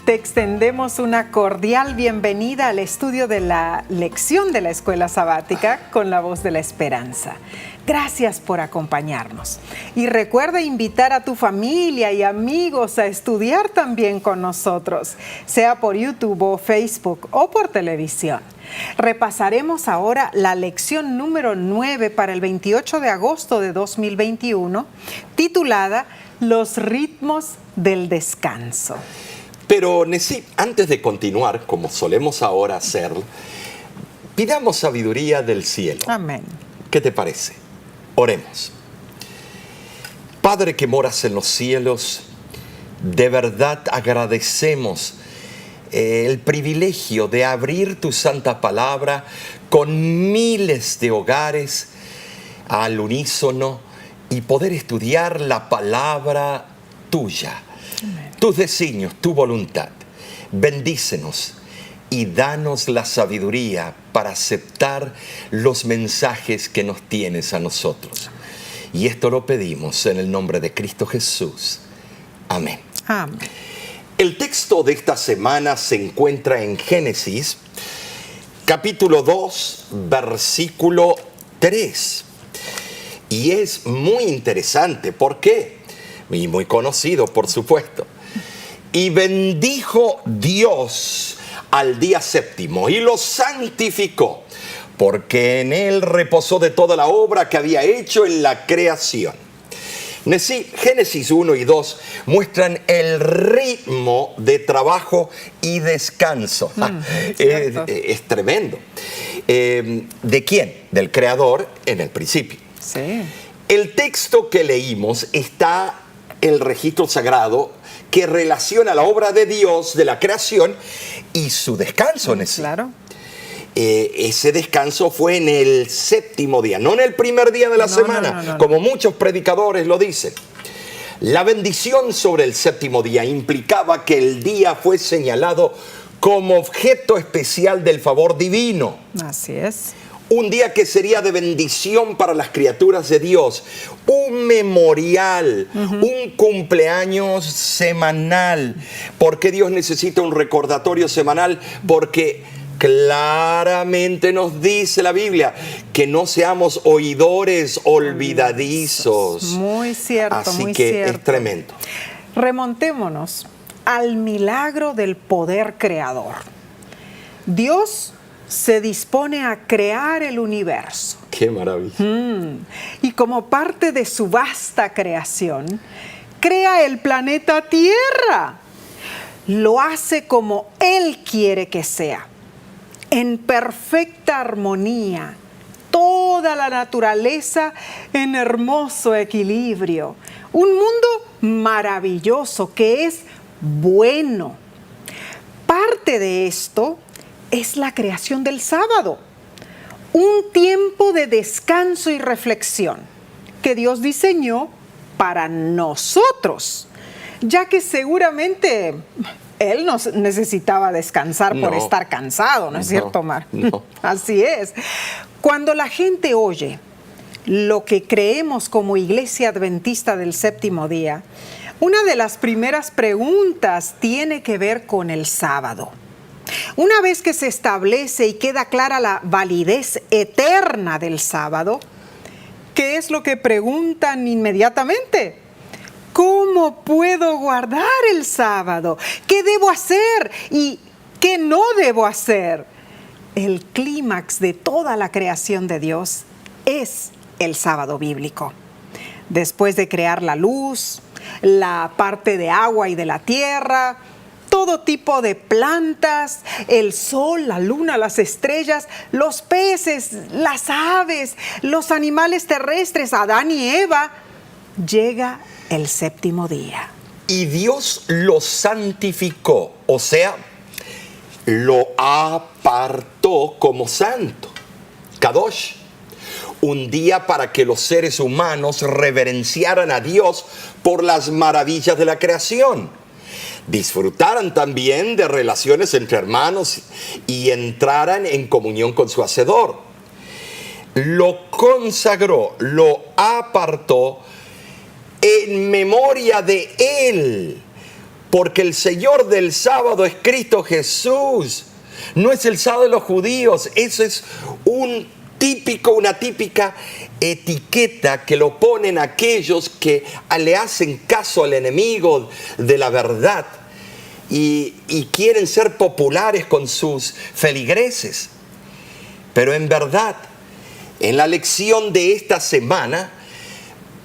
Te extendemos una cordial bienvenida al estudio de la lección de la Escuela Sabática con la Voz de la Esperanza. Gracias por acompañarnos. Y recuerda invitar a tu familia y amigos a estudiar también con nosotros, sea por YouTube o Facebook o por televisión. Repasaremos ahora la lección número 9 para el 28 de agosto de 2021, titulada Los ritmos del descanso. Pero, Nesí, antes de continuar, como solemos ahora hacer, pidamos sabiduría del cielo. Amén. ¿Qué te parece? Oremos. Padre que moras en los cielos, de verdad agradecemos el privilegio de abrir tu santa palabra con miles de hogares al unísono y poder estudiar la palabra tuya. Amén. Tus designios, tu voluntad. Bendícenos y danos la sabiduría para aceptar los mensajes que nos tienes a nosotros. Y esto lo pedimos en el nombre de Cristo Jesús. Amén. Amén. El texto de esta semana se encuentra en Génesis, capítulo 2, versículo 3. Y es muy interesante. ¿Por qué? Y muy conocido, por supuesto. Y bendijo Dios al día séptimo y lo santificó, porque en él reposó de toda la obra que había hecho en la creación. Génesis 1 y 2 muestran el ritmo de trabajo y descanso. Es tremendo. ¿De quién? Del Creador en el principio. Sí. El texto que leímos está en el registro sagrado que relaciona la obra de Dios, de la creación, y su descanso. Claro. Ese descanso fue en el séptimo día, no en el primer día de la semana, no. como muchos predicadores lo dicen. La bendición sobre el séptimo día implicaba que el día fue señalado como objeto especial del favor divino. Así es. Un día que sería de bendición para las criaturas de Dios, un memorial, un cumpleaños semanal. ¿Por qué Dios necesita un recordatorio semanal? Porque claramente nos dice la Biblia que no seamos oidores olvidadizos. Muy cierto, Así muy que cierto. es tremendo. Remontémonos al milagro del poder creador. Dios se dispone a crear el universo. ¡Qué maravilla! Y como parte de su vasta creación, crea el planeta Tierra. Lo hace como Él quiere que sea, en perfecta armonía, toda la naturaleza en hermoso equilibrio. Un mundo maravilloso que es bueno. Parte de esto es la creación del sábado, un tiempo de descanso y reflexión que Dios diseñó para nosotros, ya que seguramente Él nos necesitaba descansar por estar cansado, ¿no es cierto, Omar? No. Así es. Cuando la gente oye lo que creemos como Iglesia Adventista del Séptimo Día, una de las primeras preguntas tiene que ver con el sábado. Una vez que se establece y queda clara la validez eterna del sábado, ¿qué es lo que preguntan inmediatamente? ¿Cómo puedo guardar el sábado? ¿Qué debo hacer y qué no debo hacer? El clímax de toda la creación de Dios es el sábado bíblico. Después de crear la luz, la parte de agua y de la tierra, todo tipo de plantas, el sol, la luna, las estrellas, los peces, las aves, los animales terrestres, Adán y Eva, llega el séptimo día. Y Dios lo santificó, o sea, lo apartó como santo. Kadosh. Un día para que los seres humanos reverenciaran a Dios por las maravillas de la creación. Disfrutaran también de relaciones entre hermanos y entraran en comunión con su Hacedor. Lo consagró, lo apartó en memoria de Él, porque el Señor del sábado es Cristo Jesús. No es el sábado de los judíos. Eso es una típica etiqueta que lo ponen aquellos que le hacen caso al enemigo de la verdad y quieren ser populares con sus feligreses. Pero en verdad, en la lección de esta semana,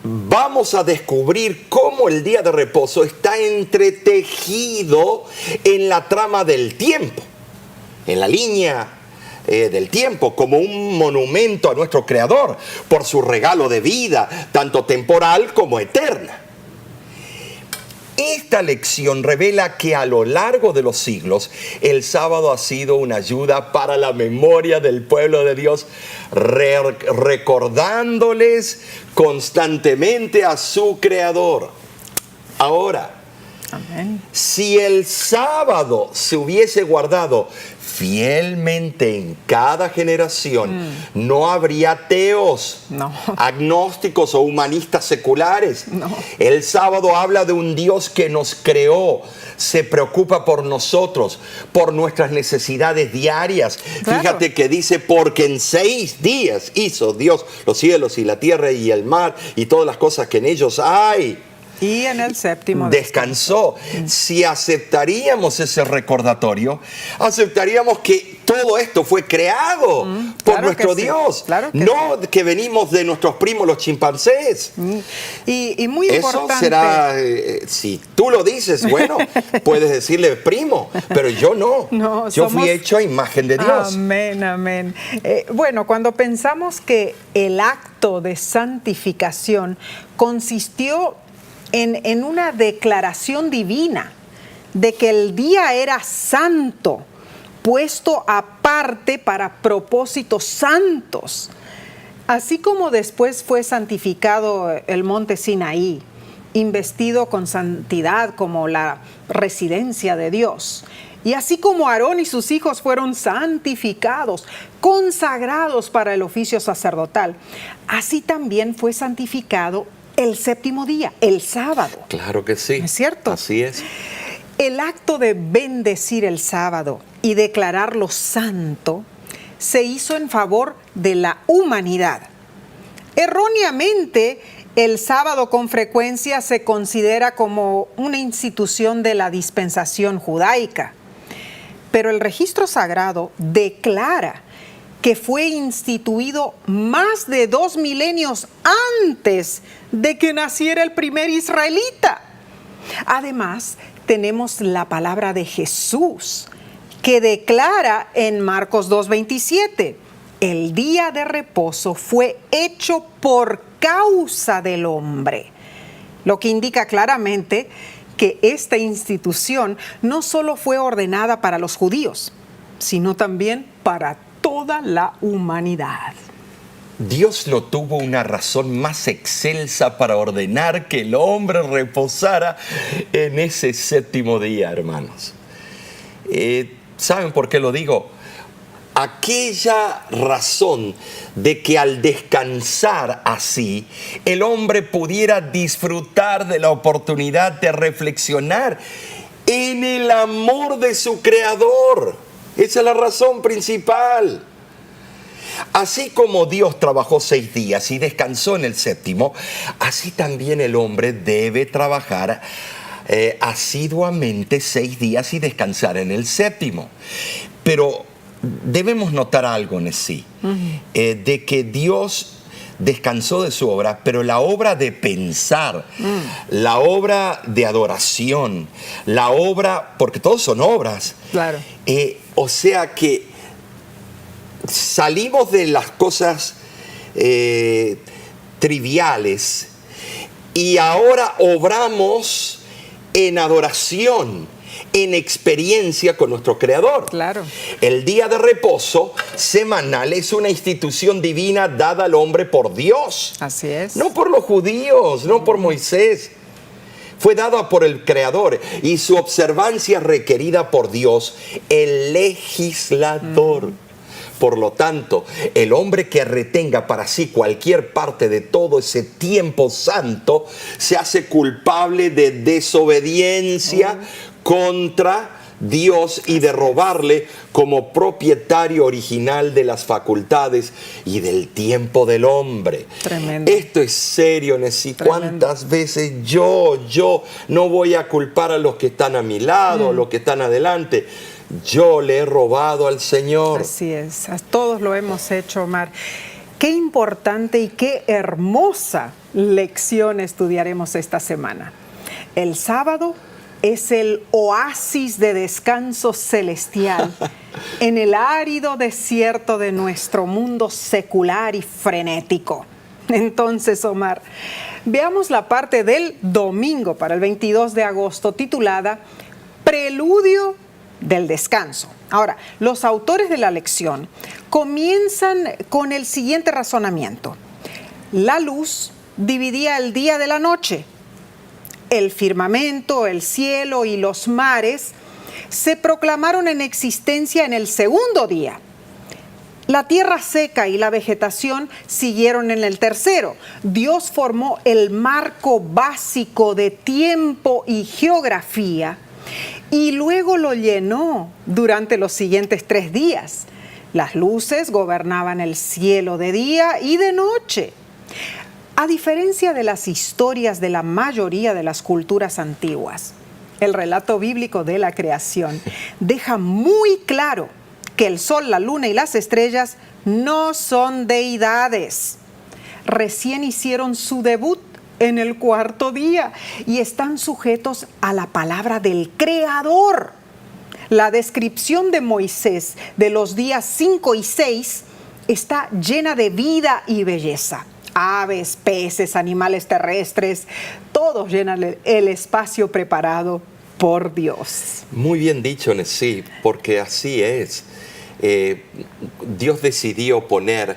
vamos a descubrir cómo el día de reposo está entretejido en la trama del tiempo, en la línea del tiempo, como un monumento a nuestro Creador por su regalo de vida, tanto temporal como eterna. Esta lección revela que a lo largo de los siglos el sábado ha sido una ayuda para la memoria del pueblo de Dios, recordándoles constantemente a su Creador. Ahora, amén, si el sábado se hubiese guardado fielmente en cada generación, no habría ateos, agnósticos o humanistas seculares. El sábado habla de un Dios que nos creó, se preocupa por nosotros, por nuestras necesidades diarias. Claro. Fíjate que dice, porque en 6 días hizo Dios los cielos y la tierra y el mar y todas las cosas que en ellos hay. Y en el séptimo descansó. Si aceptaríamos ese recordatorio, aceptaríamos que todo esto fue creado por nuestro Dios. Claro que no que venimos de nuestros primos los chimpancés. Y muy importante. Eso será, si tú lo dices, bueno, puedes decirle primo, pero yo no. Yo fui hecho a imagen de Dios. Amén, amén. Bueno, cuando pensamos que el acto de santificación consistió en una declaración divina de que el día era santo, puesto aparte para propósitos santos. Así como después fue santificado el monte Sinaí, investido con santidad como la residencia de Dios. Y así como Aarón y sus hijos fueron santificados, consagrados para el oficio sacerdotal, así también fue santificado el séptimo día, el sábado. Claro que sí. ¿Es cierto? Así es. El acto de bendecir el sábado y declararlo santo se hizo en favor de la humanidad. Erróneamente, el sábado con frecuencia se considera como una institución de la dispensación judaica, pero el registro sagrado declara que fue instituido más de 2 milenios antes de que naciera el primer israelita. Además, tenemos la palabra de Jesús, que declara en Marcos 2:27, el día de reposo fue hecho por causa del hombre, lo que indica claramente que esta institución no solo fue ordenada para los judíos, sino también para toda la humanidad. Dios no tuvo una razón más excelsa para ordenar que el hombre reposara en ese séptimo día, hermanos. ¿Saben por qué lo digo? Aquella razón de que al descansar así, el hombre pudiera disfrutar de la oportunidad de reflexionar en el amor de su Creador. Esa es la razón principal. Así como Dios trabajó 6 días y descansó en el séptimo, así también el hombre debe trabajar asiduamente 6 días y descansar en el séptimo. Pero debemos notar algo en sí, de que Dios descansó de su obra, pero la obra de pensar, la obra de adoración, la obra, porque todos son obras. Claro. O sea que salimos de las cosas triviales y ahora obramos en adoración, en experiencia con nuestro Creador. Claro. El día de reposo semanal es una institución divina dada al hombre por Dios. Así es. No por los judíos, no por Moisés. Fue dada por el Creador y su observancia requerida por Dios, el legislador. Por lo tanto, el hombre que retenga para sí cualquier parte de todo ese tiempo santo se hace culpable de desobediencia contra Dios y de robarle como propietario original de las facultades y del tiempo del hombre. Tremendo. Esto es serio, Nessie. ¿Cuántas veces yo no voy a culpar a los que están a mi lado, a los que están adelante? Yo le he robado al Señor. Así es, todos lo hemos hecho, Omar. Qué importante y qué hermosa lección estudiaremos esta semana. El sábado es el oasis de descanso celestial en el árido desierto de nuestro mundo secular y frenético. Entonces, Omar, veamos la parte del domingo para el 22 de agosto titulada Preludio del Descanso. Ahora, los autores de la lección comienzan con el siguiente razonamiento. La luz dividía el día de la noche. El firmamento, el cielo y los mares se proclamaron en existencia en el segundo día. La tierra seca y la vegetación siguieron en el tercero. Dios formó el marco básico de tiempo y geografía y luego lo llenó durante los siguientes 3 días. Las luces gobernaban el cielo de día y de noche. A diferencia de las historias de la mayoría de las culturas antiguas, el relato bíblico de la creación deja muy claro que el sol, la luna y las estrellas no son deidades. Recién hicieron su debut en el 4.º día y están sujetos a la palabra del Creador. La descripción de Moisés de los días 5 y 6 está llena de vida y belleza. Aves, peces, animales terrestres, todos llenan el espacio preparado por Dios. Muy bien dicho, Nessie, porque así es. Dios decidió poner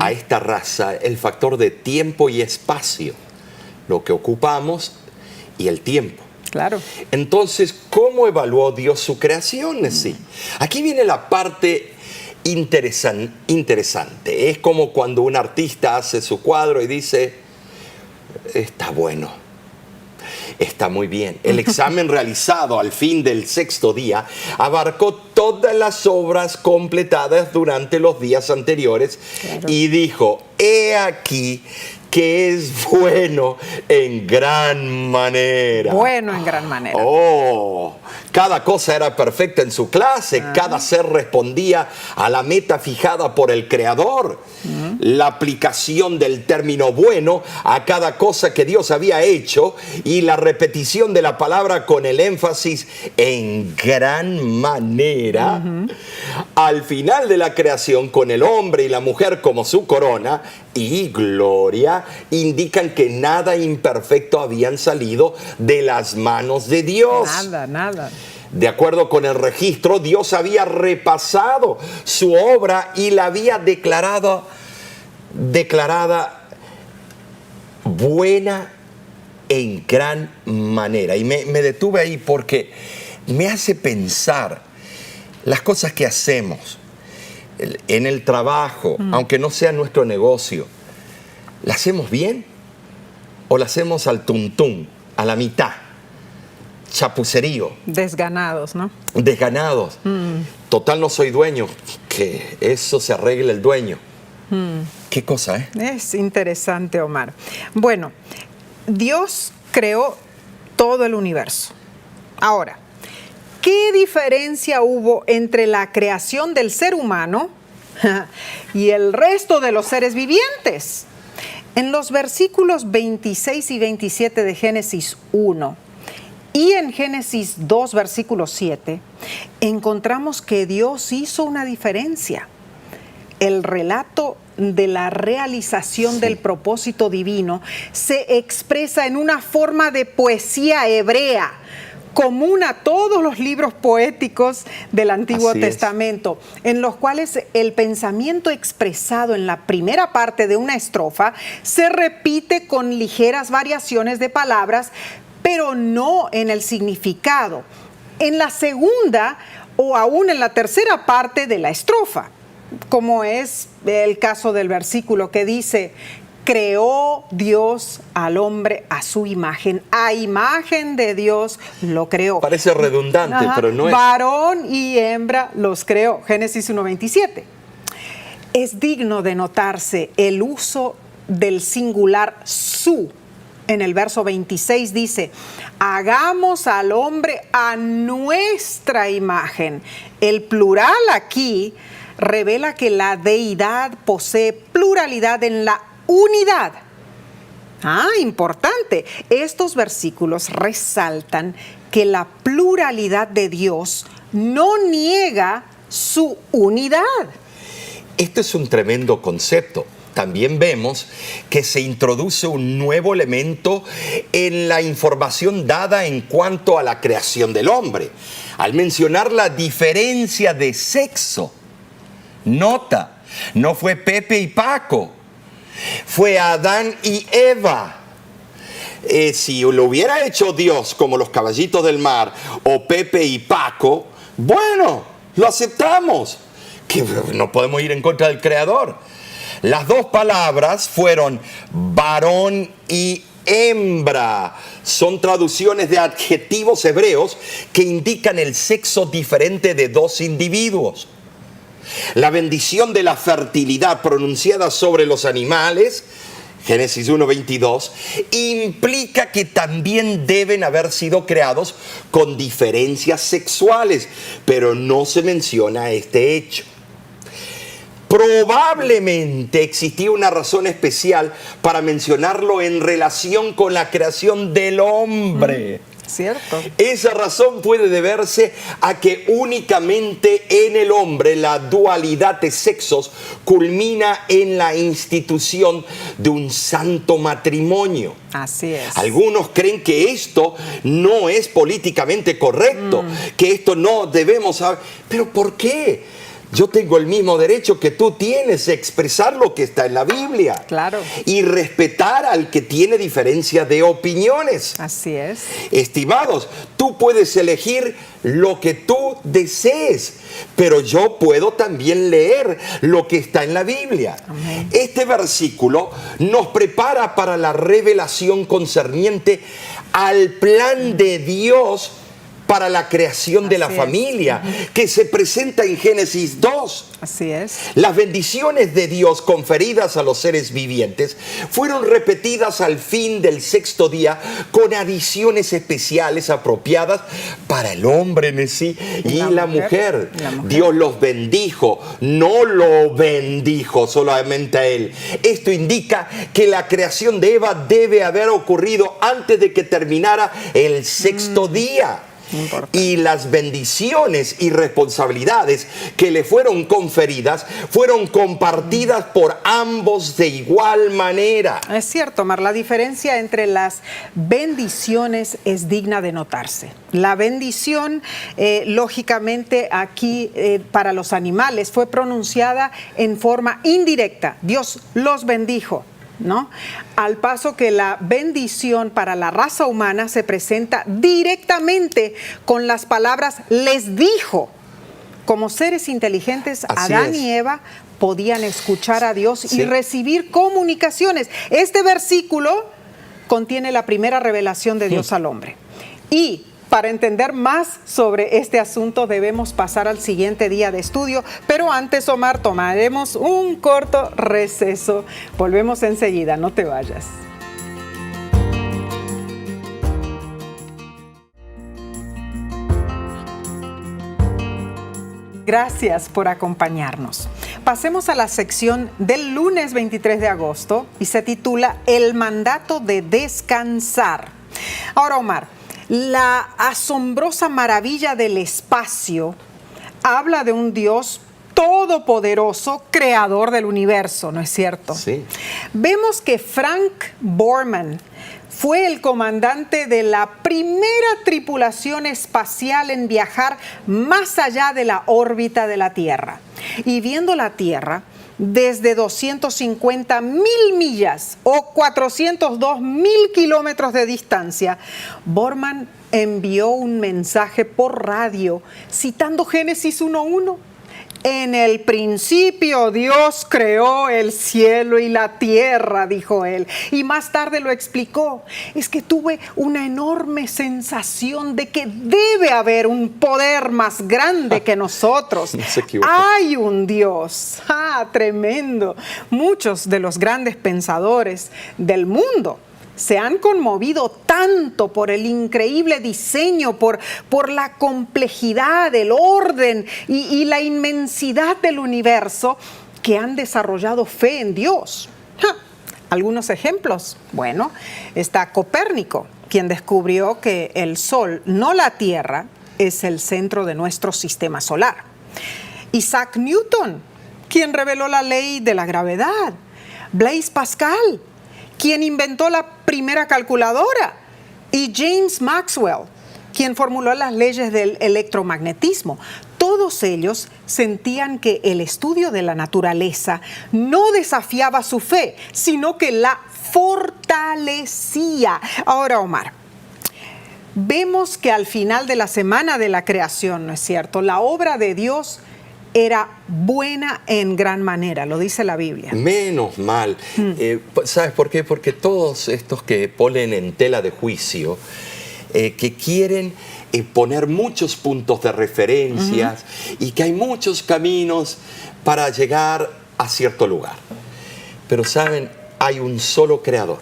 a esta raza el factor de tiempo y espacio, lo que ocupamos y el tiempo. Claro. Entonces, ¿cómo evaluó Dios su creación, Nessie? Aquí viene la parte interesante. Es como cuando un artista hace su cuadro y dice, está bueno, está muy bien. El examen realizado al fin del 6.º día abarcó todas las obras completadas durante los días anteriores. Claro. Y dijo, he aquí que es bueno en gran manera. Bueno en gran manera. Oh, cada cosa era perfecta en su clase, cada ser respondía a la meta fijada por el Creador. La aplicación del término bueno a cada cosa que Dios había hecho y la repetición de la palabra con el énfasis en gran manera. Al final de la creación, con el hombre y la mujer como su corona y gloria, indican que nada imperfecto habían salido de las manos de Dios. Nada. De acuerdo con el registro, Dios había repasado su obra y la había declarada buena en gran manera. Y me detuve ahí porque me hace pensar las cosas que hacemos en el trabajo, aunque no sea nuestro negocio. ¿La hacemos bien o la hacemos al tuntún, a la mitad? Chapucerío. Desganados, ¿no? Desganados. Total, no soy dueño. Que eso se arregle el dueño. Qué cosa, ¿eh? Es interesante, Omar. Bueno, Dios creó todo el universo. Ahora, ¿qué diferencia hubo entre la creación del ser humano y el resto de los seres vivientes? En los versículos 26 y 27 de Génesis 1 y en Génesis 2, versículo 7, encontramos que Dios hizo una diferencia. El relato de la realización del propósito divino se expresa en una forma de poesía hebrea, común a todos los libros poéticos del Antiguo Testamento, en los cuales el pensamiento expresado en la primera parte de una estrofa se repite con ligeras variaciones de palabras, pero no en el significado. En la segunda o aún en la tercera parte de la estrofa. como es el caso del versículo que dice: creó Dios al hombre a su imagen. A imagen de Dios lo creó. Parece redundante, pero no es. Varón y hembra los creó. Génesis 1:27. Es digno de notarse el uso del singular su. En el verso 26 dice: hagamos al hombre a nuestra imagen. El plural aquí revela que la deidad posee pluralidad en la unidad. Importante. Estos versículos resaltan que la pluralidad de Dios no niega su unidad. Esto es un tremendo concepto. También vemos que se introduce un nuevo elemento en la información dada en cuanto a la creación del hombre. Al mencionar la diferencia de sexo, nota, no fue Pepe y Paco, fue Adán y Eva. Si lo hubiera hecho Dios como los caballitos del mar o Pepe y Paco, bueno, lo aceptamos, que no podemos ir en contra del Creador. Las dos palabras fueron varón y hembra. Son traducciones de adjetivos hebreos que indican el sexo diferente de dos individuos. La bendición de la fertilidad pronunciada sobre los animales, Génesis 1:22, implica que también deben haber sido creados con diferencias sexuales, pero no se menciona este hecho. Probablemente existía una razón especial para mencionarlo en relación con la creación del hombre. Cierto. Esa razón puede deberse a que únicamente en el hombre la dualidad de sexos culmina en la institución de un santo matrimonio. Así es. Algunos creen que esto no es políticamente correcto, que esto no debemos saber. ¿Pero por qué? Yo tengo el mismo derecho que tú tienes a expresar lo que está en la Biblia. Claro. Y respetar al que tiene diferencia de opiniones. Así es. Estimados, tú puedes elegir lo que tú desees, pero yo puedo también leer lo que está en la Biblia. Amén. Este versículo nos prepara para la revelación concerniente al plan de Dios para la creación de la familia, que se presenta en Génesis 2. Así es. Las bendiciones de Dios conferidas a los seres vivientes fueron repetidas al fin del sexto día con adiciones especiales apropiadas para el hombre en sí y la mujer. Dios los bendijo, no lo bendijo solamente a él. Esto indica que la creación de Eva debe haber ocurrido antes de que terminara el sexto día. Importante. Y las bendiciones y responsabilidades que le fueron conferidas fueron compartidas por ambos de igual manera. Es cierto, Mar, la diferencia entre las bendiciones es digna de notarse. La bendición, lógicamente, aquí para los animales fue pronunciada en forma indirecta. Dios los bendijo, ¿no? Al paso que la bendición para la raza humana se presenta directamente con las palabras les dijo. Como seres inteligentes, Así Adán es. y Eva podían escuchar a Dios Sí. y recibir comunicaciones. Este versículo contiene la primera revelación de Dios al hombre. Y para entender más sobre este asunto debemos pasar al siguiente día de estudio, pero antes, Omar, tomaremos un corto receso. Volvemos enseguida, no te vayas. Gracias por acompañarnos. Pasemos a la sección del lunes 23 de agosto y se titula El mandato de descansar. Ahora, Omar, la asombrosa maravilla del espacio habla de un Dios todopoderoso, creador del universo, ¿no es cierto? Sí. Vemos que Frank Borman fue el comandante de la primera tripulación espacial en viajar más allá de la órbita de la Tierra. Y viendo la Tierra desde 250.000 millas o 402.000 kilómetros de distancia, Borman envió un mensaje por radio citando Génesis 1:1. En el principio Dios creó el cielo y la tierra, dijo él. Y más tarde lo explicó. Es que tuve una enorme sensación de que debe haber un poder más grande que nosotros. No se equivoca. Hay un Dios. Tremendo. Muchos de los grandes pensadores del mundo se han conmovido tanto por el increíble diseño, por la complejidad, el orden y la inmensidad del universo, que han desarrollado fe en Dios. Algunos ejemplos. Bueno, está Copérnico, quien descubrió que el Sol, no la Tierra, es el centro de nuestro sistema solar. Isaac Newton, quien reveló la ley de la gravedad. Blaise Pascal, quien inventó la primera calculadora, y James Maxwell, quien formuló las leyes del electromagnetismo. Todos ellos sentían que el estudio de la naturaleza no desafiaba su fe, sino que la fortalecía. Ahora, Omar, vemos que al final de la semana de la creación, ¿no es cierto?, la obra de Dios era buena en gran manera, lo dice la Biblia. Menos mal. ¿Sabes por qué? Porque todos estos que ponen en tela de juicio, que quieren poner muchos puntos de referencias y que hay muchos caminos para llegar a cierto lugar. Pero saben, hay un solo creador.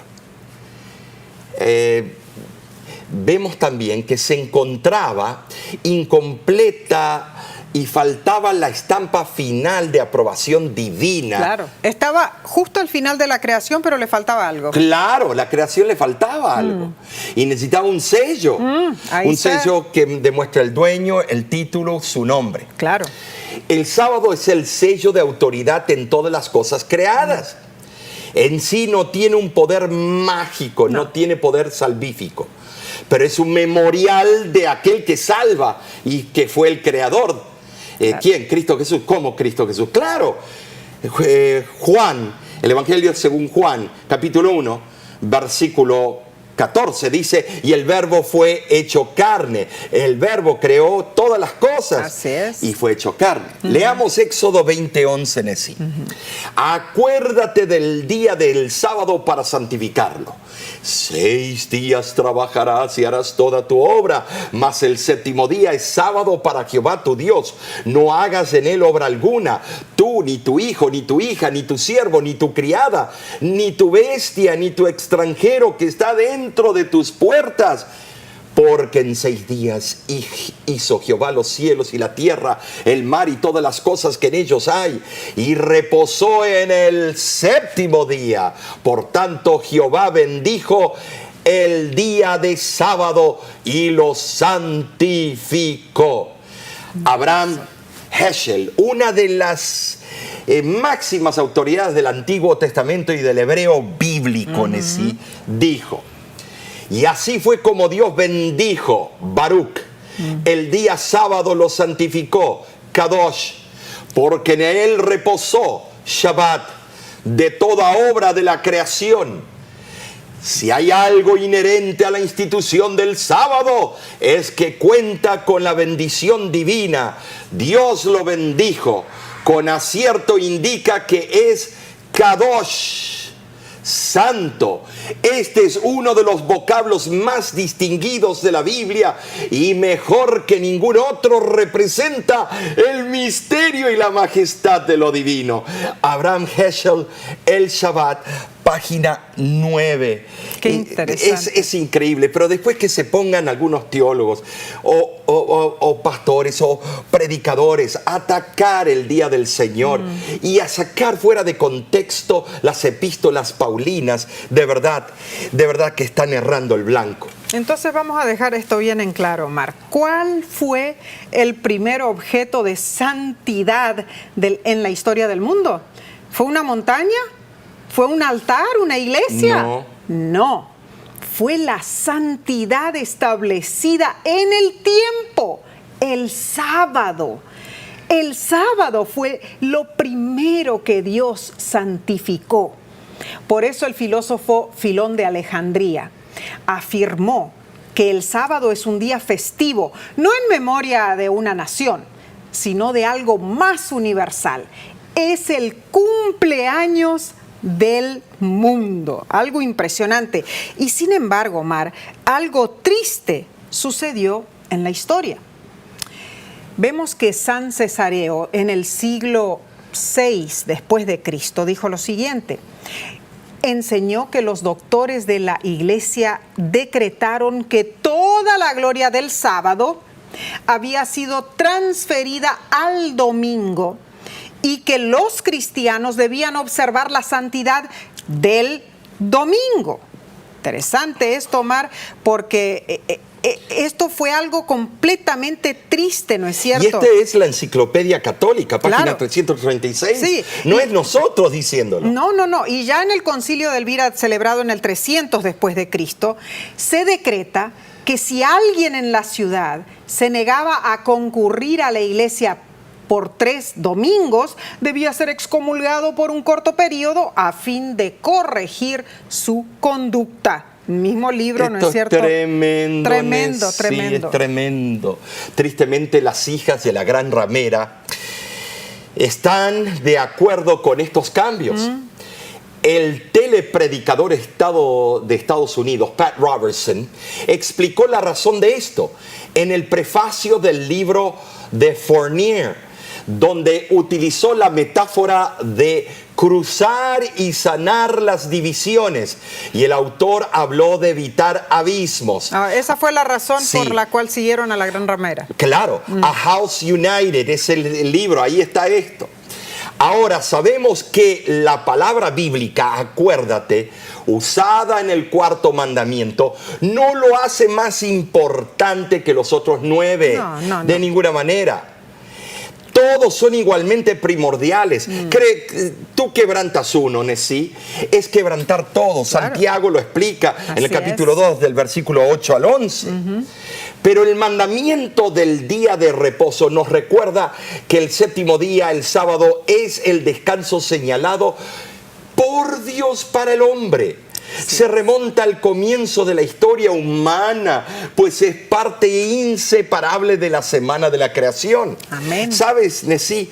Vemos también que se encontraba incompleta y faltaba la estampa final de aprobación divina. Claro, estaba justo al final de la creación, pero le faltaba algo. Claro, la creación le faltaba algo. Y necesitaba un sello. Un sello que demuestra el dueño, el título, su nombre. Claro. El sábado es el sello de autoridad en todas las cosas creadas. En sí no tiene un poder mágico, no tiene poder salvífico. Pero es un memorial de aquel que salva y que fue el creador. Claro. ¿Quién? Cristo Jesús. ¿Cómo Cristo Jesús? Claro. Juan, el Evangelio según Juan, capítulo 1, versículo 14, dice, y el verbo fue hecho carne. El verbo creó todas las cosas. Así es. Y fue hecho carne. Leamos Éxodo 20:11 en sí. Acuérdate del día del sábado para santificarlo. 6 días trabajarás y harás toda tu obra, mas el séptimo día es sábado para Jehová tu Dios. No hagas en él obra alguna, tú, ni tu hijo, ni tu hija, ni tu siervo, ni tu criada, ni tu bestia, ni tu extranjero que está dentro de tus puertas. Porque en 6 días hizo Jehová los cielos y la tierra, el mar y todas las cosas que en ellos hay, y reposó en el séptimo día. Por tanto, Jehová bendijo el día de sábado y lo santificó. Abraham Heschel, una de las máximas autoridades del Antiguo Testamento y del hebreo bíblico en sí, dijo: y así fue como Dios bendijo, Baruch, el día sábado lo santificó, Kadosh, porque en él reposó, Shabbat, de toda obra de la creación. Si hay algo inherente a la institución del sábado, es que cuenta con la bendición divina. Dios lo bendijo, con acierto indica que es Kadosh, santo. Este es uno de los vocablos más distinguidos de la Biblia y mejor que ningún otro representa el misterio y la majestad de lo divino. Abraham Heschel, El Shabbat, página 9. Qué interesante. Es increíble, pero después que se pongan algunos teólogos o pastores o predicadores a atacar el día del Señor y a sacar fuera de contexto las epístolas paulinas, de verdad que están errando el blanco. Entonces vamos a dejar esto bien en claro, Omar. ¿Cuál fue el primer objeto de santidad en la historia del mundo? ¿Fue una montaña? ¿Fue un altar, una iglesia? No. Fue la santidad establecida en el tiempo, el sábado. El sábado fue lo primero que Dios santificó. Por eso el filósofo Filón de Alejandría afirmó que el sábado es un día festivo, no en memoria de una nación, sino de algo más universal. Es el cumpleaños del mundo, algo impresionante. Y sin embargo, Omar, algo triste sucedió en la historia. Vemos que San Cesareo en el siglo VI después de Cristo dijo lo siguiente: enseñó que los doctores de la iglesia decretaron que toda la gloria del sábado había sido transferida al domingo y que los cristianos debían observar la santidad del domingo. Interesante esto, Omar, porque esto fue algo completamente triste, ¿no es cierto? Y esta es la Enciclopedia Católica, página Claro. 336. Sí. No es nosotros diciéndolo. No. Y ya en el Concilio de Elvira, celebrado en el 300 después de Cristo, se decreta que si alguien en la ciudad se negaba a concurrir a la iglesia por 3 domingos, debía ser excomulgado por un corto periodo a fin de corregir su conducta. Mismo libro, ¿no es cierto? Tremendo. Tremendo. Sí, es tremendo. Tristemente, las hijas de la gran ramera están de acuerdo con estos cambios. El telepredicador de Estados Unidos, Pat Robertson, explicó la razón de esto en el prefacio del libro de Fournier, donde utilizó la metáfora de cruzar y sanar las divisiones. Y el autor habló de evitar abismos. Esa fue la razón Sí. por la cual siguieron a la gran ramera. Claro, A House United es el libro, ahí está esto. Ahora, sabemos que la palabra bíblica, acuérdate, usada en el 4º mandamiento, no lo hace más importante que los otros 9, No. de ninguna manera. Todos son igualmente primordiales. Tú quebrantas uno, Nesí, es quebrantar todo. Claro. Santiago lo explica en el Así capítulo es. 2, del versículo 8 al 11. Pero el mandamiento del día de reposo nos recuerda que el 7º día, el sábado, es el descanso señalado por Dios para el hombre. Se remonta al comienzo de la historia humana, pues es parte inseparable de la semana de la creación. Amén. ¿Sabes, Nesí?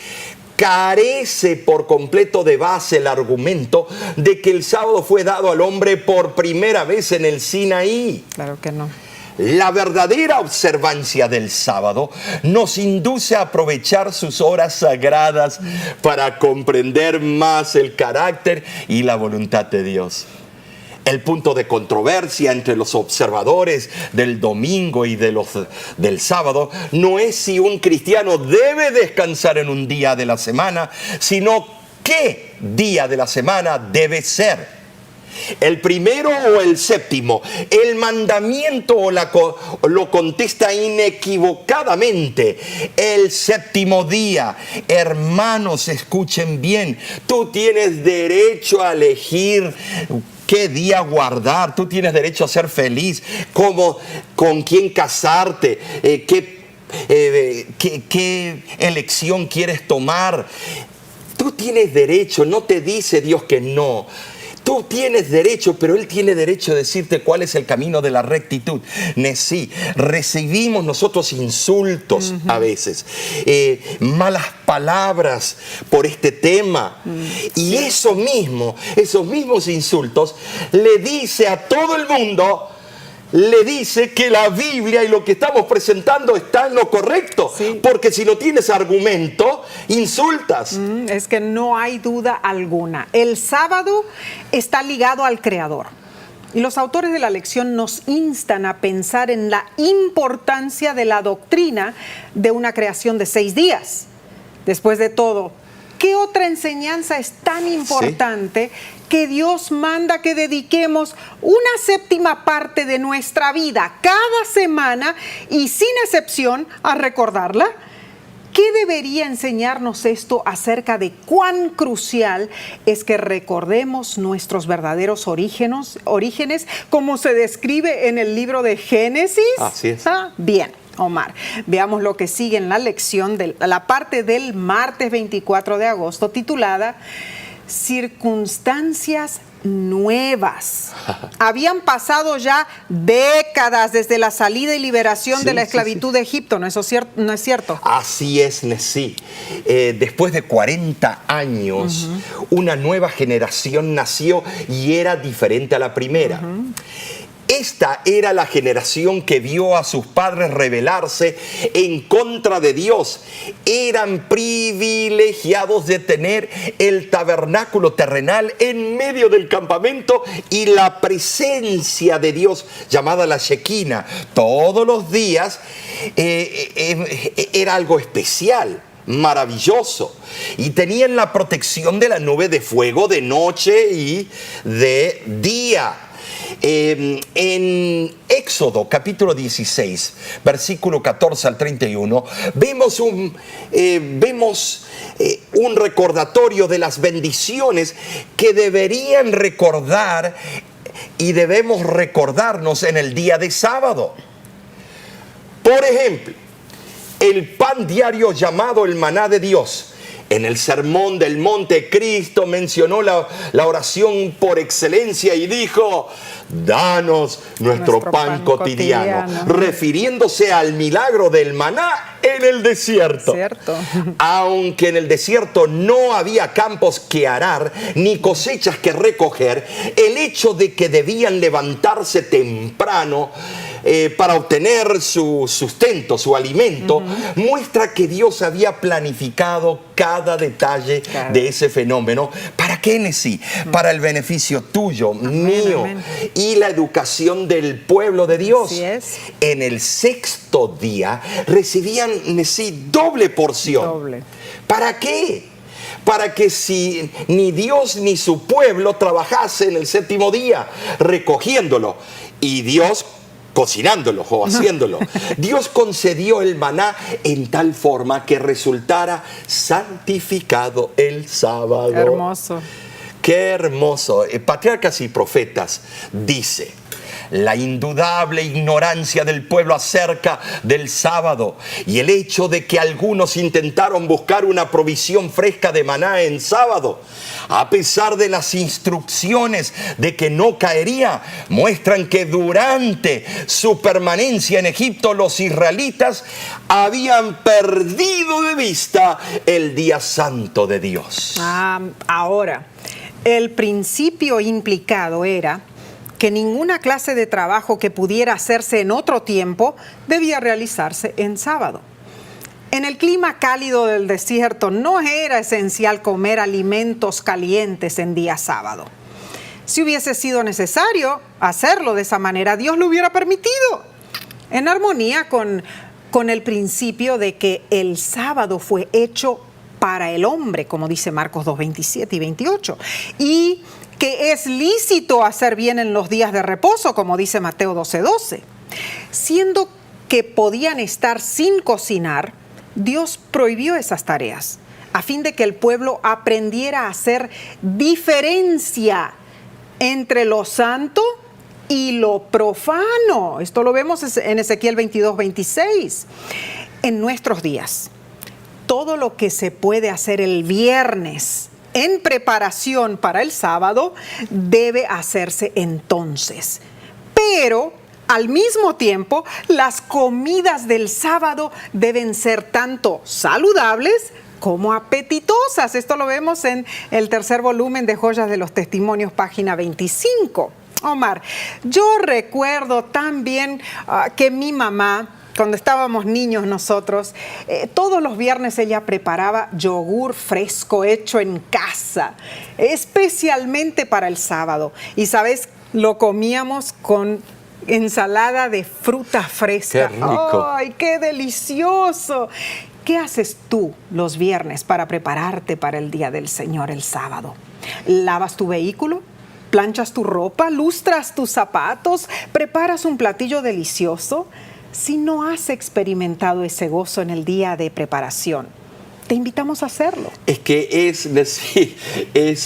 Carece por completo de base el argumento de que el sábado fue dado al hombre por primera vez en el Sinaí. Claro que no. La verdadera observancia del sábado nos induce a aprovechar sus horas sagradas para comprender más el carácter y la voluntad de Dios. El punto de controversia entre los observadores del domingo y del sábado no es si un cristiano debe descansar en un día de la semana, sino qué día de la semana debe ser. ¿El primero o el 7º? El mandamiento lo contesta inequivocadamente. El 7º día. Hermanos, escuchen bien. Tú tienes derecho a elegir qué día guardar. Tú tienes derecho a ser feliz. Con quién casarte. ¿Qué elección quieres tomar? Tú tienes derecho. No te dice Dios que no. Tú tienes derecho, pero Él tiene derecho a decirte cuál es el camino de la rectitud. Nesí, recibimos nosotros insultos a veces, malas palabras por este tema. Y esos mismos insultos le dice a todo el mundo, le dice que la Biblia y lo que estamos presentando está en lo correcto. Sí. Porque si no tienes argumento, insultas. Es que no hay duda alguna. El sábado está ligado al Creador. Y los autores de la lección nos instan a pensar en la importancia de la doctrina de una creación de 6 días. Después de todo, ¿qué otra enseñanza es tan importante que Dios manda que dediquemos una 7ª parte de nuestra vida cada semana y sin excepción a recordarla? ¿Qué debería enseñarnos esto acerca de cuán crucial es que recordemos nuestros verdaderos orígenes, como se describe en el libro de Génesis? Así es. Bien, Omar, veamos lo que sigue en la lección de la parte del martes 24 de agosto titulada Circunstancias nuevas. Habían pasado ya décadas desde la salida y liberación de la esclavitud de Egipto, ¿no es cierto? Así es, Nesí. Después de 40 años, una nueva generación nació y era diferente a la primera. Esta era la generación que vio a sus padres rebelarse en contra de Dios. Eran privilegiados de tener el tabernáculo terrenal en medio del campamento y la presencia de Dios, llamada la Shekinah, todos los días. Era algo especial, maravilloso, y tenían la protección de la nube de fuego de noche y de día. En Éxodo capítulo 16, versículo 14 al 31, vemos un recordatorio de las bendiciones que deberían recordar y debemos recordarnos en el día de sábado. Por ejemplo, el pan diario llamado el maná de Dios. En el sermón del monte, Cristo mencionó la oración por excelencia y dijo: danos nuestro pan cotidiano, refiriéndose al milagro del maná en el desierto. Cierto. Aunque en el desierto no había campos que arar ni cosechas que recoger, el hecho de que debían levantarse temprano para obtener su sustento, su alimento, muestra que Dios había planificado cada detalle de ese fenómeno. ¿Para qué, Nesí? Para el beneficio tuyo, mío, y la educación del pueblo de Dios. Así es. En el sexto día recibían, Nesí, doble porción. Doble. ¿Para qué? Para que ni Dios ni su pueblo trabajase en el séptimo día, recogiéndolo, y Dios cocinándolo o haciéndolo. Dios concedió el maná en tal forma que resultara santificado el sábado. Hermoso. Qué hermoso. Patriarcas y Profetas dice: la indudable ignorancia del pueblo acerca del sábado y el hecho de que algunos intentaron buscar una provisión fresca de maná en sábado, a pesar de las instrucciones de que no caería, muestran que durante su permanencia en Egipto los israelitas habían perdido de vista el día santo de Dios. Ahora, el principio implicado era que ninguna clase de trabajo que pudiera hacerse en otro tiempo debía realizarse en sábado. En el clima cálido del desierto no era esencial comer alimentos calientes en día sábado. Si hubiese sido necesario hacerlo de esa manera, Dios lo hubiera permitido, en armonía con el principio de que el sábado fue hecho para el hombre, como dice Marcos 2, 27 y 28, y que es lícito hacer bien en los días de reposo, como dice Mateo 12, 12. Siendo que podían estar sin cocinar, Dios prohibió esas tareas, a fin de que el pueblo aprendiera a hacer diferencia entre lo santo y lo profano. Esto lo vemos en Ezequiel 22, 26. En nuestros días, todo lo que se puede hacer el viernes en preparación para el sábado debe hacerse entonces. Pero al mismo tiempo, las comidas del sábado deben ser tanto saludables como apetitosas. Esto lo vemos en el tercer volumen de Joyas de los Testimonios, página 25. Omar, yo recuerdo también que mi mamá, cuando estábamos niños nosotros, todos los viernes ella preparaba yogur fresco hecho en casa, especialmente para el sábado. Y, ¿sabes? Lo comíamos con ensalada de fruta fresca. ¡Qué rico! ¡Ay, qué delicioso! ¿Qué haces tú los viernes para prepararte para el día del Señor el sábado? ¿Lavas tu vehículo? ¿Planchas tu ropa? ¿Lustras tus zapatos? ¿Preparas un platillo delicioso? Si no has experimentado ese gozo en el día de preparación, te invitamos a hacerlo. Es que es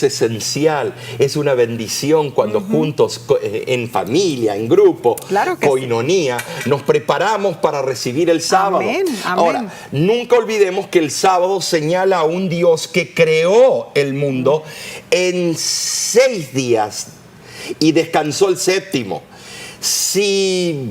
esencial, es una bendición cuando juntos, en familia, en grupo, Claro que coinonía, nos preparamos para recibir el sábado. Amén, amén. Ahora, nunca olvidemos que el sábado señala a un Dios que creó el mundo en 6 días y descansó el séptimo. Si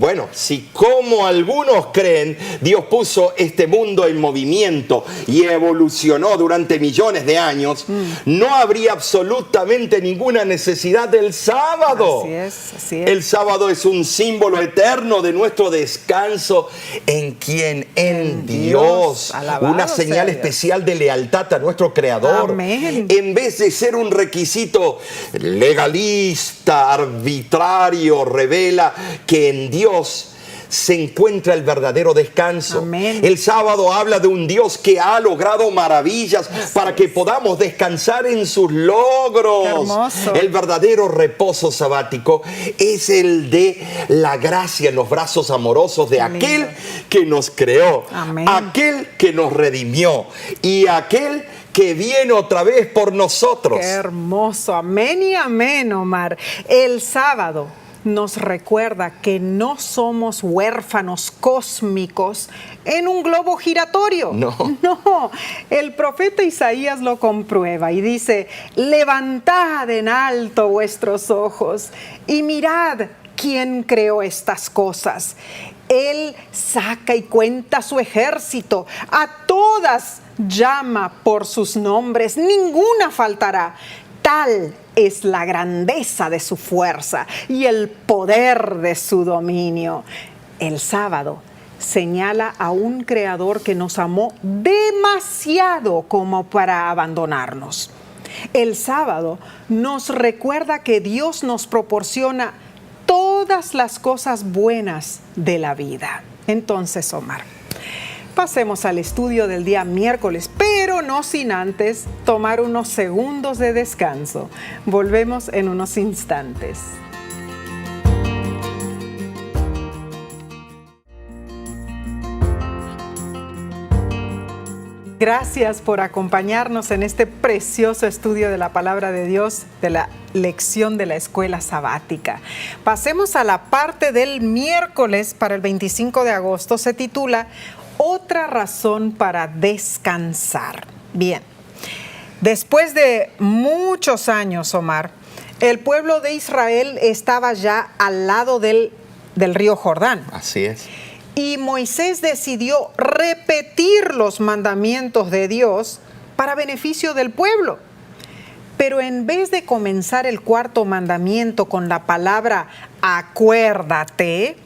como algunos creen, Dios puso este mundo en movimiento y evolucionó durante millones de años, no habría absolutamente ninguna necesidad del sábado. Así es. El sábado es un símbolo eterno de nuestro descanso en quien, en Dios. Alabado Una señal sea Dios. especial de lealtad a nuestro Creador. Amén. En vez de ser un requisito legalista, arbitrario, revela que en Dios se encuentra el verdadero descanso. Amén. El sábado habla de un Dios que ha logrado maravillas para que podamos descansar en sus logros. Qué hermoso. El verdadero reposo sabático es el de la gracia en los brazos amorosos de aquel que nos creó, Amén. aquel que nos redimió y aquel que viene otra vez por nosotros. Qué hermoso. Amén y amén, Omar. El sábado nos recuerda que no somos huérfanos cósmicos en un globo giratorio. No, el profeta Isaías lo comprueba y dice: levantad en alto vuestros ojos y mirad quién creó estas cosas. Él saca y cuenta su ejército, a todas llama por sus nombres, ninguna faltará. Tal es la grandeza de su fuerza y el poder de su dominio. El sábado señala a un creador que nos amó demasiado como para abandonarnos. El sábado nos recuerda que Dios nos proporciona todas las cosas buenas de la vida. Entonces, Omar, pasemos al estudio del día miércoles, pero no sin antes tomar unos segundos de descanso. Volvemos en unos instantes. Gracias por acompañarnos en este precioso estudio de la Palabra de Dios, de la lección de la escuela sabática. Pasemos a la parte del miércoles para el 25 de agosto. Se titula Otra razón para descansar. Bien, después de muchos años, Omar, el pueblo de Israel estaba ya al lado del río Jordán. Así es. Y Moisés decidió repetir los mandamientos de Dios para beneficio del pueblo. Pero en vez de comenzar el cuarto mandamiento con la palabra acuérdate,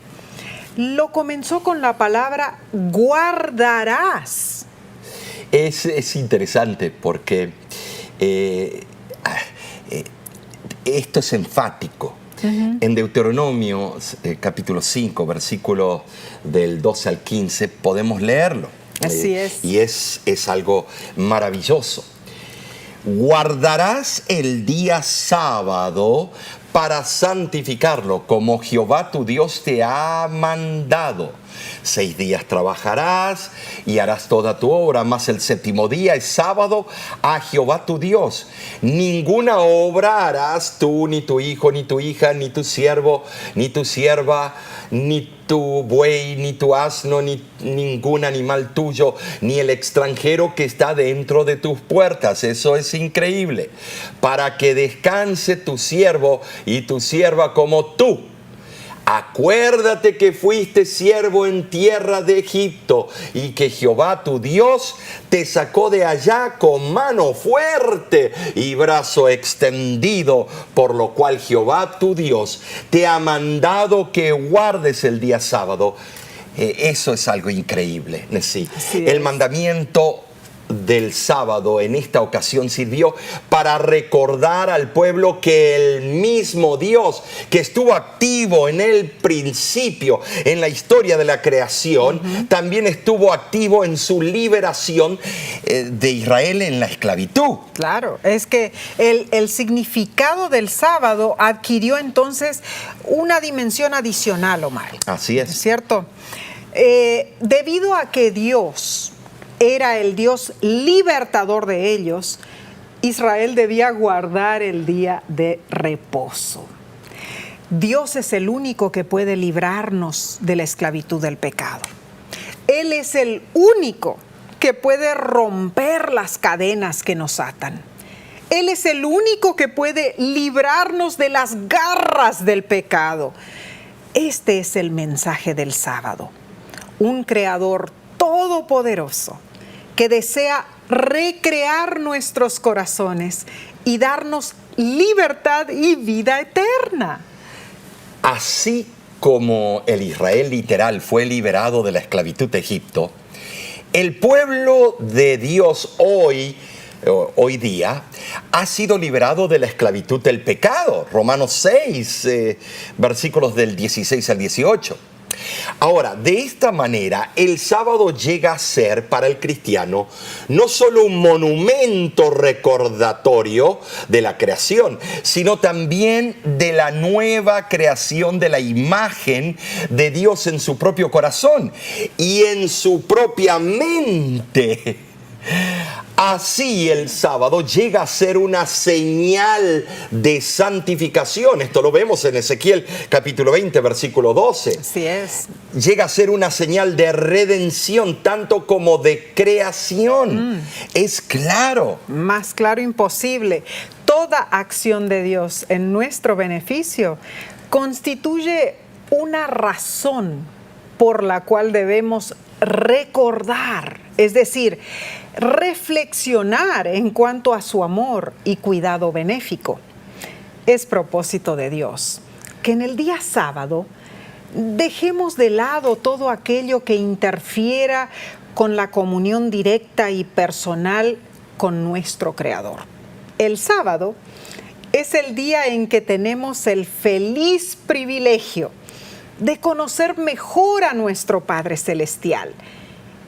lo comenzó con la palabra guardarás. Es interesante porque esto es enfático. En Deuteronomio capítulo 5, versículos del 12 al 15, podemos leerlo. Así es. Y es algo maravilloso. Guardarás el día sábado para santificarlo, como Jehová tu Dios te ha mandado. 6 días trabajarás y harás toda tu obra, mas el séptimo día es sábado a Jehová tu Dios. Ninguna obra harás tú, ni tu hijo, ni tu hija, ni tu siervo, ni tu sierva, ni tu buey, ni tu asno, ni ningún animal tuyo, ni el extranjero que está dentro de tus puertas. Eso es increíble. Para que descanse tu siervo y tu sierva como tú. Acuérdate que fuiste siervo en tierra de Egipto y que Jehová tu Dios te sacó de allá con mano fuerte y brazo extendido, por lo cual Jehová tu Dios te ha mandado que guardes el día sábado. Eso es algo increíble. Sí. El mandamiento del sábado en esta ocasión sirvió para recordar al pueblo que el mismo Dios que estuvo activo en el principio, en la historia de la creación, también estuvo activo en su liberación de Israel en la esclavitud. Claro, es que el significado del sábado adquirió entonces una dimensión adicional, Omar. Así es. ¿Cierto? Debido a que Dios era el Dios libertador de ellos, Israel debía guardar el día de reposo. Dios es el único que puede librarnos de la esclavitud del pecado. Él es el único que puede romper las cadenas que nos atan. Él es el único que puede librarnos de las garras del pecado. Este es el mensaje del sábado. Un creador todopoderoso que desea recrear nuestros corazones y darnos libertad y vida eterna. Así como el Israel literal fue liberado de la esclavitud de Egipto, el pueblo de Dios hoy día ha sido liberado de la esclavitud del pecado. Romanos 6, versículos del 16 al 18. Ahora, de esta manera, el sábado llega a ser para el cristiano no solo un monumento recordatorio de la creación, sino también de la nueva creación de la imagen de Dios en su propio corazón y en su propia mente. Así el sábado llega a ser una señal de santificación. Esto lo vemos en Ezequiel capítulo 20, versículo 12. Así es. Llega a ser una señal de redención, tanto como de creación. Es claro. Más claro imposible. Toda acción de Dios en nuestro beneficio constituye una razón por la cual debemos recordar, es decir, reflexionar en cuanto a su amor y cuidado benéfico. Es propósito de Dios que en el día sábado dejemos de lado todo aquello que interfiera con la comunión directa y personal con nuestro Creador. El sábado es el día en que tenemos el feliz privilegio de conocer mejor a nuestro Padre Celestial.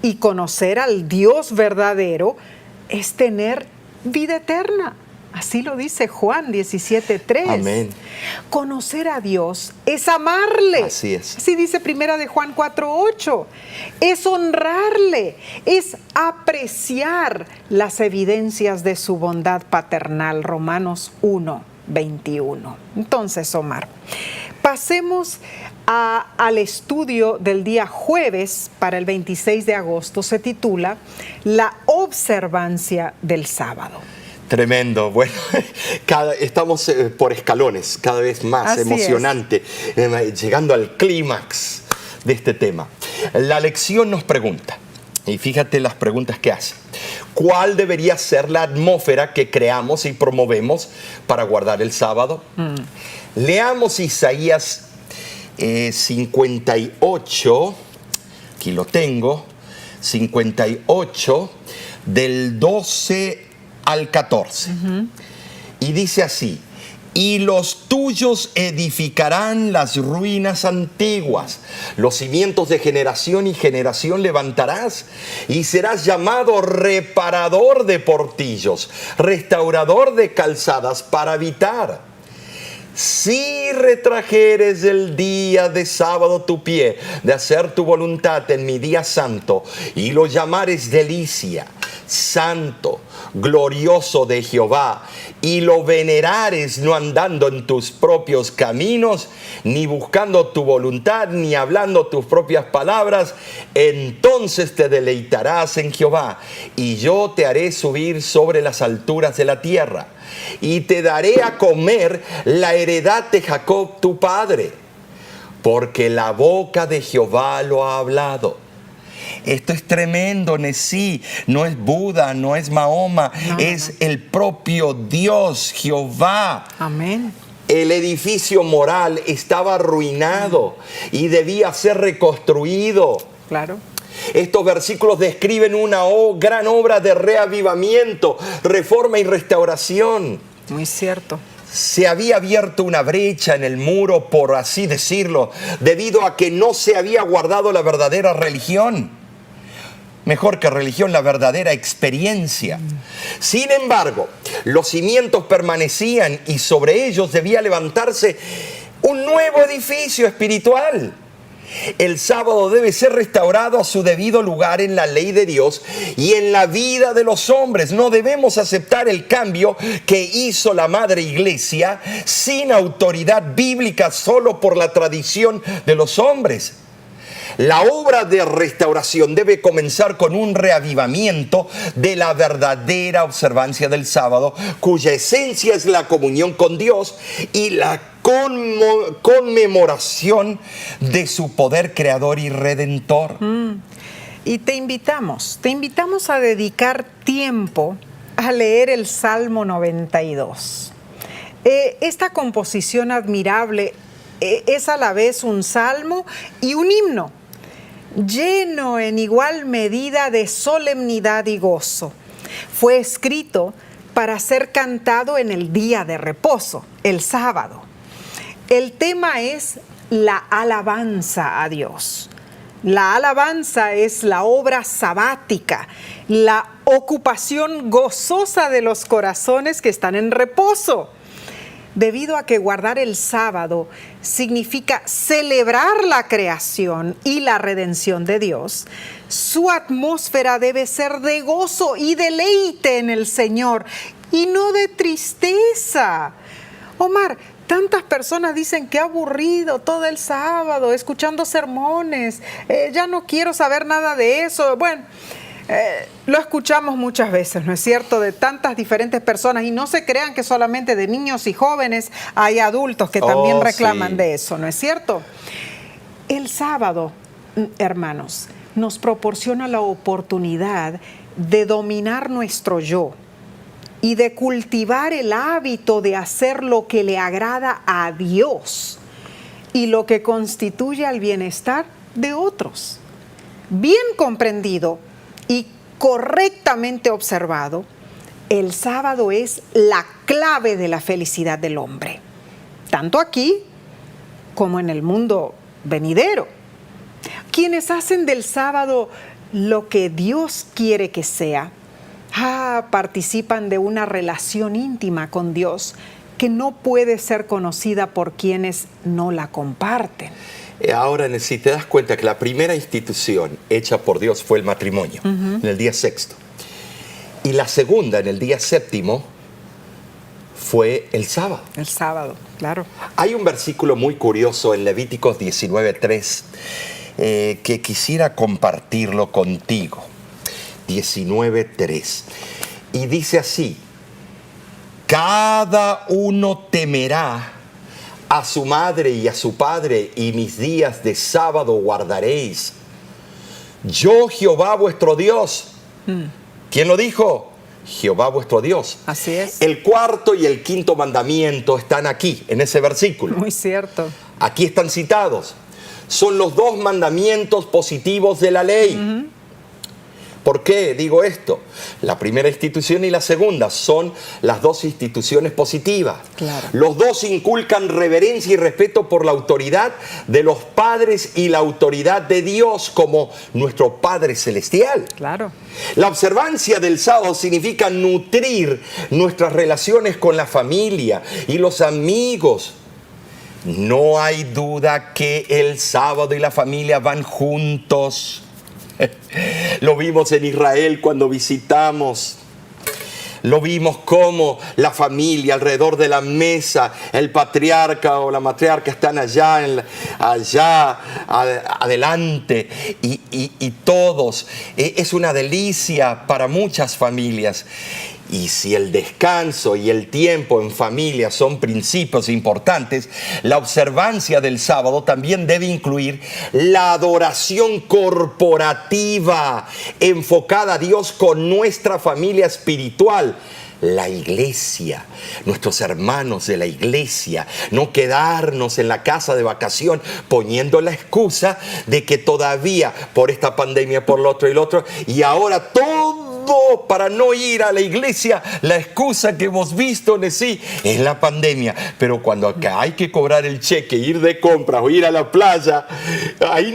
Y conocer al Dios verdadero es tener vida eterna. Así lo dice Juan 17:3. Amén. Conocer a Dios es amarle. Así es. Así dice Primera de Juan 4:8. Es honrarle, es apreciar las evidencias de su bondad paternal. Romanos 1:21. Entonces, Omar, pasemos al estudio del día jueves para el 26 de agosto. Se titula La observancia del sábado. Tremendo. Bueno, estamos por escalones, cada vez más Así emocionante, llegando al clímax de este tema. La lección nos pregunta, y fíjate las preguntas que hace: ¿cuál debería ser la atmósfera que creamos y promovemos para guardar el sábado? Leamos Isaías 58, aquí lo tengo, 58, del 12 al 14. Y dice así: y los tuyos edificarán las ruinas antiguas, los cimientos de generación y generación levantarás, y serás llamado reparador de portillos, restaurador de calzadas para habitar. Si retrajeres el día de sábado tu pie de hacer tu voluntad en mi día santo, y lo llamares delicia, santo, glorioso de Jehová, y lo venerares no andando en tus propios caminos, ni buscando tu voluntad, ni hablando tus propias palabras, entonces te deleitarás en Jehová, y yo te haré subir sobre las alturas de la tierra, y te daré a comer la heredad de Jacob tu padre, porque la boca de Jehová lo ha hablado. Esto es tremendo, Nesí. No es Buda, no es Mahoma, es el propio Dios, Jehová. Amén. El edificio moral estaba arruinado y debía ser reconstruido. Claro. Estos versículos describen una gran obra de reavivamiento, reforma y restauración. Muy cierto. Se había abierto una brecha en el muro, por así decirlo, debido a que no se había guardado la verdadera religión. Mejor que religión, la verdadera experiencia. Sin embargo, los cimientos permanecían y sobre ellos debía levantarse un nuevo edificio espiritual. El sábado debe ser restaurado a su debido lugar en la ley de Dios y en la vida de los hombres. No debemos aceptar el cambio que hizo la Madre Iglesia sin autoridad bíblica, solo por la tradición de los hombres. La obra de restauración debe comenzar con un reavivamiento de la verdadera observancia del sábado, cuya esencia es la comunión con Dios y la conmemoración de su poder creador y redentor. Y te invitamos a dedicar tiempo a leer el Salmo 92. Esta composición admirable es a la vez un salmo y un himno, lleno en igual medida de solemnidad y gozo. Fue escrito para ser cantado en el día de reposo, el sábado. El tema es la alabanza a Dios. La alabanza es la obra sabática, la ocupación gozosa de los corazones que están en reposo. Debido a que guardar el sábado significa celebrar la creación y la redención de Dios, su atmósfera debe ser de gozo y deleite en el Señor y no de tristeza. Omar, tantas personas dicen que aburrido todo el sábado, escuchando sermones, ya no quiero saber nada de eso. Bueno, lo escuchamos muchas veces, ¿no es cierto?, de tantas diferentes personas, y no se crean que solamente de niños y jóvenes, hay adultos que también reclaman de eso, ¿no es cierto? El sábado, hermanos, nos proporciona la oportunidad de dominar nuestro yo y de cultivar el hábito de hacer lo que le agrada a Dios y lo que constituye al bienestar de otros. Bien comprendido y correctamente observado, el sábado es la clave de la felicidad del hombre, tanto aquí como en el mundo venidero. Quienes hacen del sábado lo que Dios quiere que sea, participan de una relación íntima con Dios que no puede ser conocida por quienes no la comparten. Ahora, si te das cuenta que la primera institución hecha por Dios fue el matrimonio, en el día sexto. Y la segunda, en el día séptimo, fue el sábado. El sábado, claro. Hay un versículo muy curioso en Levíticos 19:3 que quisiera compartirlo contigo. 19:3. Y dice así: cada uno temerá a su madre y a su padre, y mis días de sábado guardaréis. Yo, Jehová vuestro Dios. ¿Quién lo dijo? Jehová vuestro Dios. Así es. El cuarto y el quinto mandamiento están aquí, en ese versículo. Muy cierto. Aquí están citados. Son los dos mandamientos positivos de la ley. ¿Por qué digo esto? La primera institución y la segunda son las dos instituciones positivas. Claro. Los dos inculcan reverencia y respeto por la autoridad de los padres y la autoridad de Dios como nuestro Padre Celestial. Claro. La observancia del sábado significa nutrir nuestras relaciones con la familia y los amigos. No hay duda que el sábado y la familia van juntos. Lo vimos en Israel cuando visitamos. Lo vimos como la familia alrededor de la mesa, el patriarca o la matriarca están allá adelante y todos. Es una delicia para muchas familias. Y si el descanso y el tiempo en familia son principios importantes, la observancia del sábado también debe incluir la adoración corporativa enfocada a Dios con nuestra familia espiritual, la iglesia, nuestros hermanos de la iglesia. No quedarnos en la casa de vacación poniendo la excusa de que todavía por esta pandemia, por lo otro y lo otro, y ahora todo para no ir a la iglesia, la excusa que hemos visto es la pandemia. Pero cuando acá hay que cobrar el cheque, ir de compras o ir a la playa, ahí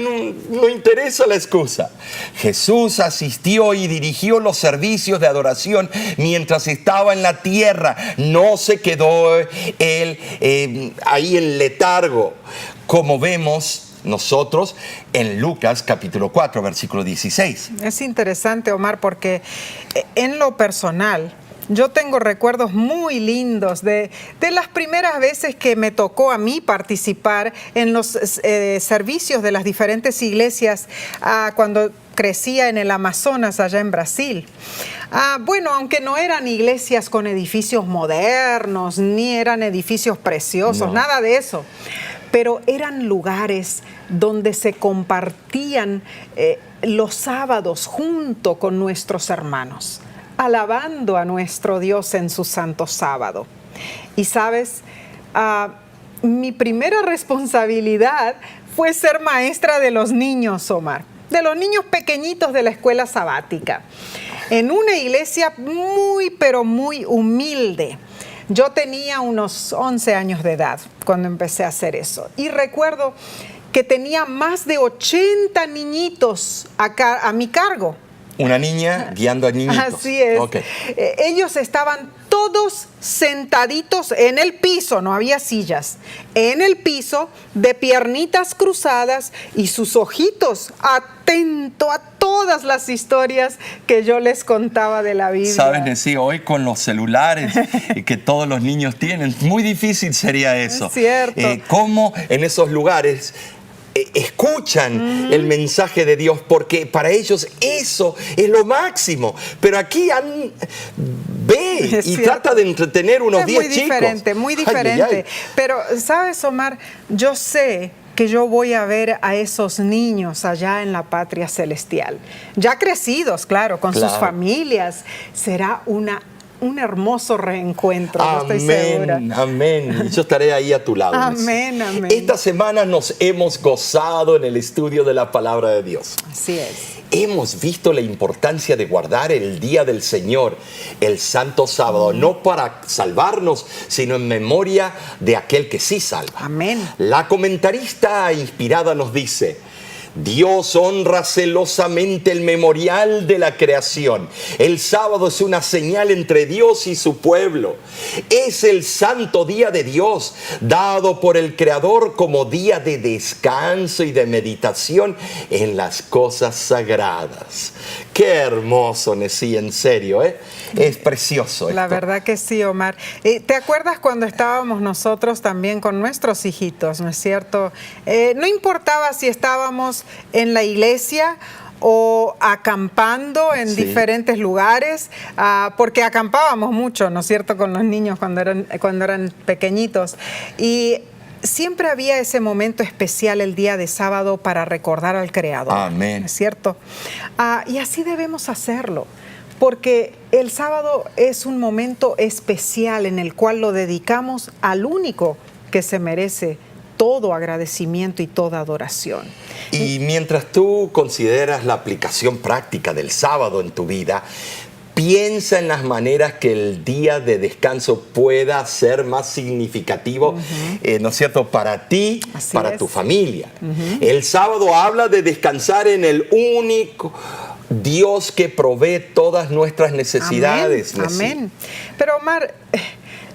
no interesa la excusa. Jesús asistió y dirigió los servicios de adoración mientras estaba en la tierra. No se quedó él ahí en letargo. Como vemos, nosotros en Lucas capítulo 4, versículo 16. Es interesante, Omar, porque en lo personal, yo tengo recuerdos muy lindos de las primeras veces que me tocó a mí participar en los servicios de las diferentes iglesias cuando crecía en el Amazonas, allá en Brasil. Bueno, aunque no eran iglesias con edificios modernos, ni eran edificios preciosos, nada de eso, pero eran lugares donde se compartían los sábados junto con nuestros hermanos, alabando a nuestro Dios en su santo sábado. Y sabes, mi primera responsabilidad fue ser maestra de los niños, Omar, de los niños pequeñitos de la escuela sabática, en una iglesia muy, pero muy humilde. Yo tenía unos 11 años de edad cuando empecé a hacer eso. Y recuerdo que tenía más de 80 niñitos a mi cargo. Una niña guiando a niñitos. Así es. Okay. Ellos estaban todos sentaditos en el piso, no había sillas, en el piso, de piernitas cruzadas y sus ojitos atento a todas las historias que yo les contaba de la Biblia. Sabes, Nesí, hoy con los celulares que todos los niños tienen, muy difícil sería eso. Es cierto. ¿Cómo en esos lugares escuchan el mensaje de Dios? Porque para ellos eso es lo máximo. Pero aquí ve y trata de entretener unos 10 chicos. Muy diferente. Ay. Pero, ¿sabes, Omar? Yo sé que yo voy a ver a esos niños allá en la patria celestial. Ya crecidos, claro, con sus familias. Será un hermoso reencuentro, yo estoy segura. Amén. Yo estaré ahí a tu lado. Amén, amén. Esta semana nos hemos gozado en el estudio de la palabra de Dios. Así es. Hemos visto la importancia de guardar el día del Señor, el Santo Sábado, no para salvarnos, sino en memoria de aquel que sí salva. Amén. La comentarista inspirada nos dice: Dios honra celosamente el memorial de la creación. El sábado es una señal entre Dios y su pueblo. Es el santo día de Dios, dado por el Creador como día de descanso y de meditación en las cosas sagradas. Qué hermoso, Nesí, en serio, ¿eh? Es precioso esto. La verdad que sí, Omar. ¿Te acuerdas cuando estábamos nosotros también con nuestros hijitos, no es cierto? No importaba si estábamos en la iglesia o acampando en diferentes lugares, porque acampábamos mucho, ¿no es cierto?, con los niños cuando eran pequeñitos. Y siempre había ese momento especial el día de sábado para recordar al Creador. Amén. ¿Es cierto? Y así debemos hacerlo, porque el sábado es un momento especial en el cual lo dedicamos al único que se merece todo agradecimiento y toda adoración. Y mientras tú consideras la aplicación práctica del sábado en tu vida, piensa en las maneras que el día de descanso pueda ser más significativo, ¿no es cierto?, para ti, así para es. tu familia. El sábado habla de descansar en el único Dios que provee todas nuestras necesidades. Amén. Amén. Pero, Omar,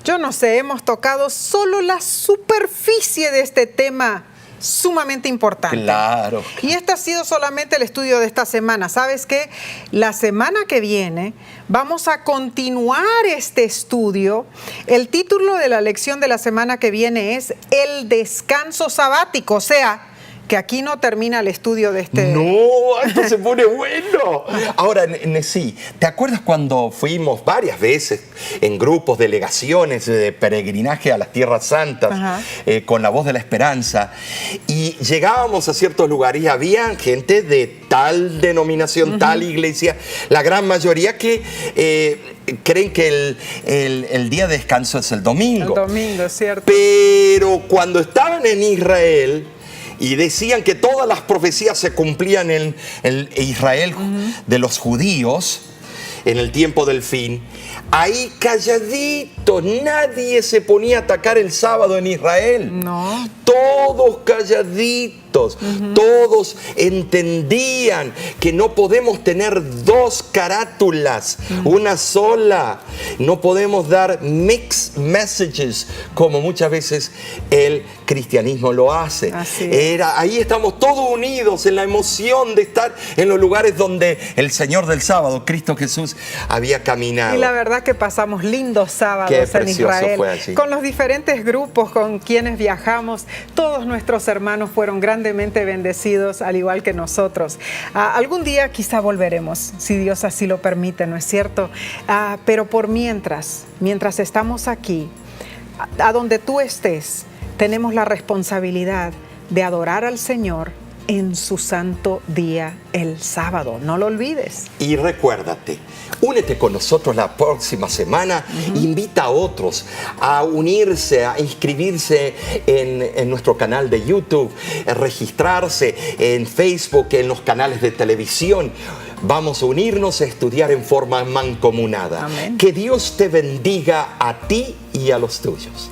yo no sé, hemos tocado solo la superficie de este tema sumamente importante. Claro. Y este ha sido solamente el estudio de esta semana. ¿Sabes qué? La semana que viene vamos a continuar este estudio. El título de la lección de la semana que viene es El descanso sabático, o sea, que aquí no termina el estudio de este... No, esto se pone bueno. Ahora, Nesí, ¿te acuerdas cuando fuimos varias veces en grupos, delegaciones de peregrinaje a las Tierras Santas, con la Voz de la Esperanza, y llegábamos a ciertos lugares y había gente de tal denominación, tal iglesia, la gran mayoría que creen que el día de descanso es el domingo. El domingo, es cierto. Pero cuando estaban en Israel y decían que todas las profecías se cumplían en Israel de los judíos en el tiempo del fin, ahí calladitos, nadie se ponía a atacar el sábado en Israel. No. Todos calladitos juntos. Todos entendían que no podemos tener dos carátulas, una sola. No podemos dar mixed messages como muchas veces el cristianismo lo hace. Ahí estamos todos unidos en la emoción de estar en los lugares donde el Señor del sábado, Cristo Jesús, había caminado. Y la verdad que pasamos lindos sábados en Israel, fue allí. Con los diferentes grupos con quienes viajamos. Todos nuestros hermanos fueron grandemente bendecidos, al igual que nosotros. Algún día quizá volveremos, si Dios así lo permite, ¿no es cierto? Pero por mientras estamos aquí, a donde tú estés, tenemos la responsabilidad de adorar al Señor en su santo día, el sábado. No lo olvides. Y recuérdate, únete con nosotros la próxima semana. Invita a otros a unirse, a inscribirse en nuestro canal de YouTube, a registrarse en Facebook, en los canales de televisión. Vamos a unirnos a estudiar en forma mancomunada. Amén. Que Dios te bendiga a ti y a los tuyos.